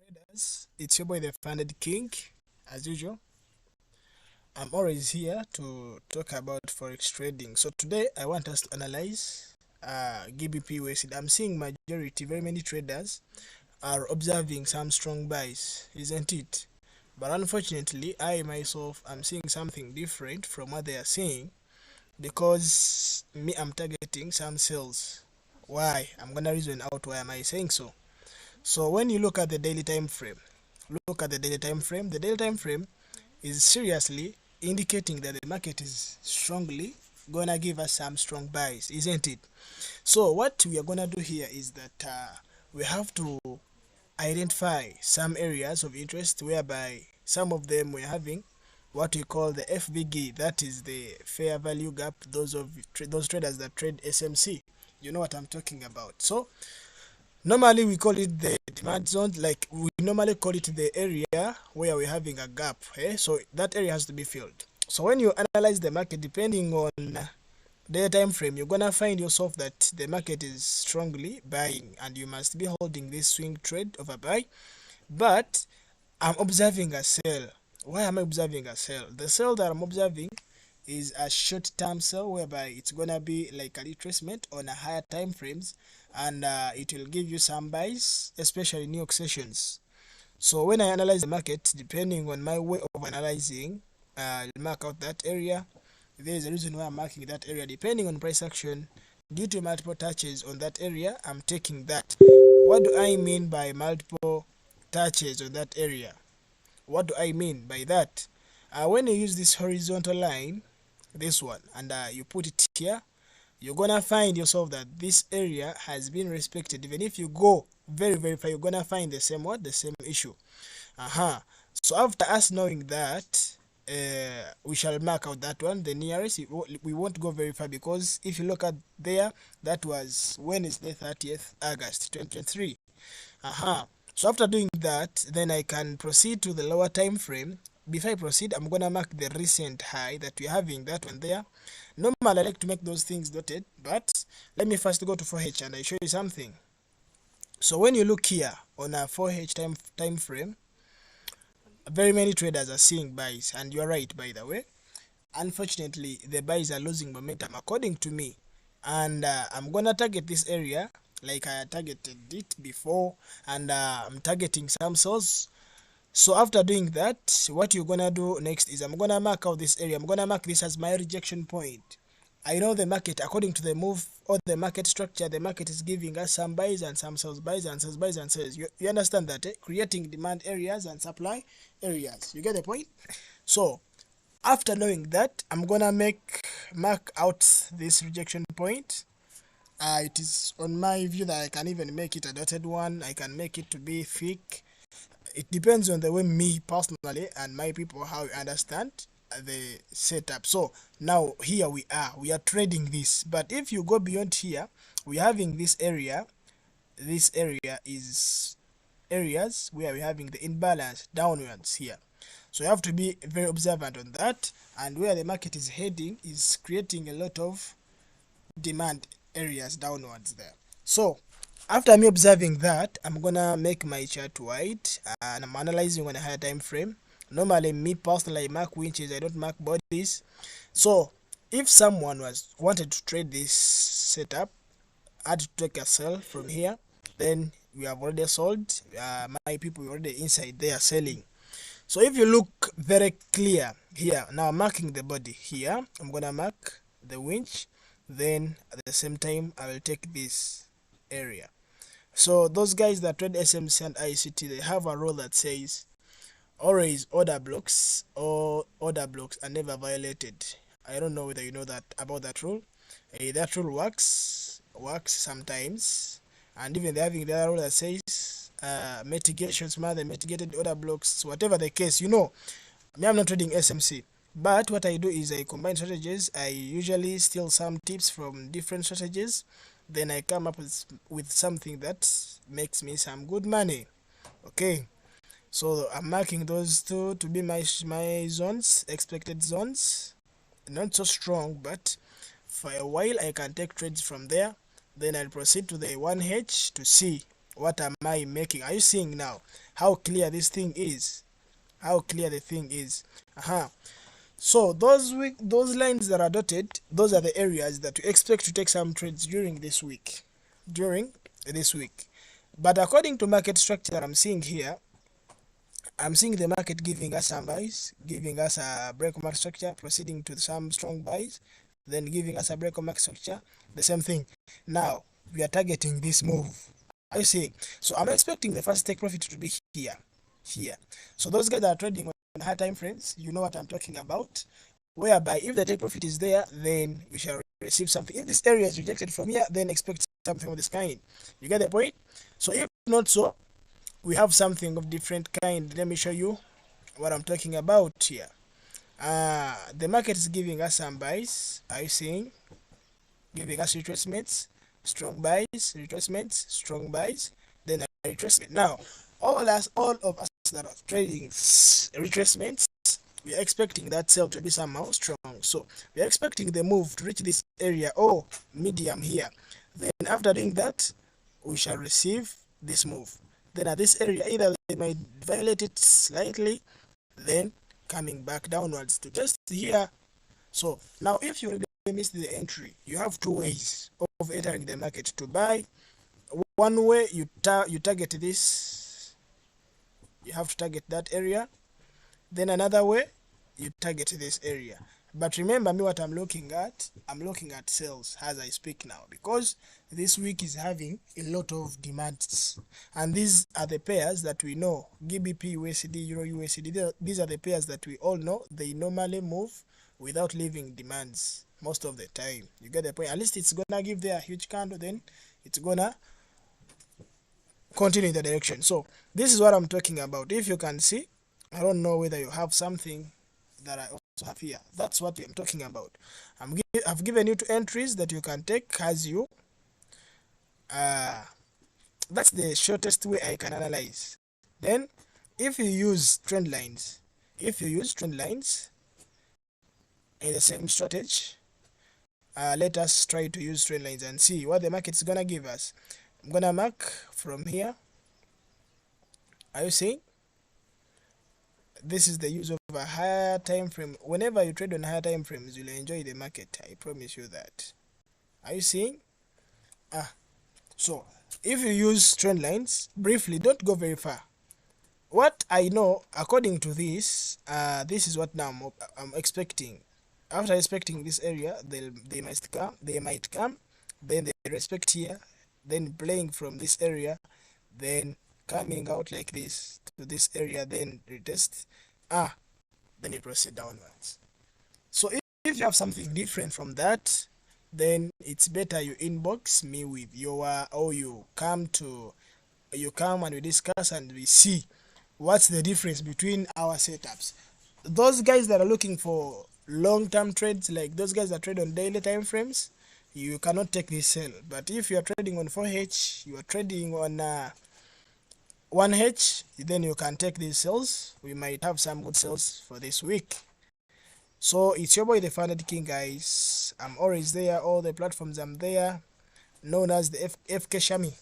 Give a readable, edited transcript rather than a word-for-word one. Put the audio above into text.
Traders, it's your boy the Funded King. As usual, I'm always here to talk about forex trading. So today I want us to analyze Gbpusd. I'm seeing majority, very many traders are observing some strong buys, isn't it? But unfortunately, I myself am seeing something different from what they are seeing because me, I'm targeting some sales. Why? I'm gonna reason out why am I saying so. So when you look at the daily time frame, look at the daily time frame. The daily time frame is seriously indicating that the market is strongly gonna give us some strong buys, isn't it? So what we are gonna do here is that we have to identify some areas of interest whereby some of them we're having what we call the FVG, that is the fair value gap. Those traders that trade SMC, you know what I'm talking about. So normally we call it the demand zone, like we normally call it the area where we're having a gap, so that area has to be filled. So when you analyze the market, depending on the time frame, you're gonna find yourself that the market is strongly buying and you must be holding this swing trade of a buy. But I'm observing a sell. Why am I observing a sell? The sell that I'm observing is a short-term sell whereby it's gonna be like a retracement on a higher time frames, and it will give you some buys, especially new York sessions. So when I analyze the market, depending on my way of analyzing, I'll mark out that area. There is a reason why I'm marking that area. Depending on price action, due to multiple touches on that area, I'm taking that. What do I mean by multiple touches on that area? What do I mean by that? When you use this horizontal line, this one, and you put it here, you're gonna find yourself that this area has been respected. Even if you go very far, you're gonna find the same what, the same issue. So after us knowing that, we shall mark out that one, the nearest. We won't go very far because if you look at there, that was Wednesday 30th August 2023. So after doing that, then I can proceed to the lower time frame. Before I proceed, I'm gonna mark the recent high that we're having, that one there. Normally I like to make those things dotted, but let me first go to 4H and I show you something. So when you look here on a 4H time frame, very many traders are seeing buys, and you're right, by the way. Unfortunately, the buys are losing momentum according to me, and I'm gonna target this area like I targeted it before, and I'm targeting some sells. So after doing that, what you're gonna do next is I'm gonna mark out this area. I'm gonna mark this as my rejection point. I know the market, according to the move or the market structure, the market is giving us some buys and some sells, buys and sells, buys and sells. You understand that, creating demand areas and supply areas. You get the point? So after knowing that, I'm gonna mark out this rejection point. It is on my view that I can even make it a dotted one. I can make it to be thick. It depends on the way me personally and my people how you understand the setup. So now here we are trading this, but if you go beyond here, we're having this area. This area is areas where we're having the imbalance downwards here. So you have to be very observant on that, and where the market is heading is creating a lot of demand areas downwards there. So after me observing that, I'm gonna make my chart wide, and I'm analyzing on a higher time frame. Normally me personally, I mark winches, I don't mark bodies. So if someone wanted to trade this setup, I had to take a sell from here, then we have already sold. My people already inside there selling. So if you look very clear here, now I'm marking the body here, I'm gonna mark the winch, then at the same time I will take this area. So those guys that trade SMC and ICT, they have a rule that says always order blocks or order blocks are never violated. I don't know whether you know that about that rule. That rule works sometimes, and even they're having the other rule that says mitigations, the mitigated order blocks, whatever the case. Me, I'm not trading SMC, but what I do is I combine strategies. I usually steal some tips from different strategies, then I come up with something that makes me some good money. Okay, so I'm marking those two to be my zones, expected zones. Not so strong, but for a while I can take trades from there. Then I'll proceed to the 1H to see what am I making? Are you seeing now how clear this thing is? How clear the thing is. So those lines that are dotted, those are the areas that we expect to take some trades during this week. But according to market structure that I'm seeing here, I'm seeing the market giving us some buys, giving us a break of market structure, proceeding to some strong buys, then giving us a break of market structure, the same thing. Now, we are targeting this move. Are you seeing? So I'm expecting the first take profit to be here. So those guys that are trading on high time frames, you know what I'm talking about. Whereby if the take profit is there, then we shall receive something. If this area is rejected from here, then expect something of this kind. You get the point? So if not so, we have something of different kind. Let me show you what I'm talking about here. The market is giving us some buys. Are you seeing? Giving us retracements, strong buys, retracements, strong buys, then a retracement. Now, all of us that are trading retracements, we are expecting that sell to be somehow strong. So we are expecting the move to reach this area or medium here. Then after doing that, we shall receive this move. Then at this area, either they might violate it slightly, then coming back downwards to just here. So now if you miss the entry, you have two ways of entering the market to buy. One way you target this, you have to target that area. Then another way you target this area. But remember me what I'm looking at sales as I speak now, because this week is having a lot of demands, and these are the pairs that we know: GBP USD, Euro USD. These are the pairs that we all know they normally move without leaving demands most of the time. You get the point? At least it's gonna give there a huge candle, then it's gonna continue in the direction. So this is what I'm talking about. If you can see, I don't know whether you have something that I also have here. That's what I'm talking about. I've given you two entries that you can take as you. That's the shortest way I can analyze. Then, if you use trend lines, in the same strategy, let us try to use trend lines and see what the market's gonna give us. I'm gonna mark from here. Are you seeing? This is the use of a higher time frame. Whenever you trade on higher time frames, you'll enjoy the market. I promise you that. Are you seeing? So if you use trend lines, briefly, don't go very far. What I know, according to this, this is what now I'm expecting. After expecting this area, they might come, then they respect here, then playing from this area, then coming out like this to this area, then retest, then you proceed downwards. So if you have something different from that, then it's better you inbox me with your, or you come and we discuss and we see what's the difference between our setups. Those guys that are looking for long-term trades, like those guys that trade on daily time frames, you cannot take this sell. But if you are trading on 4H, you are trading on 1H, then you can take these sales. We might have some good sales for this week. So it's your boy the Funded King, guys. I'm always there, all the platforms I'm there, known as the FK Shami.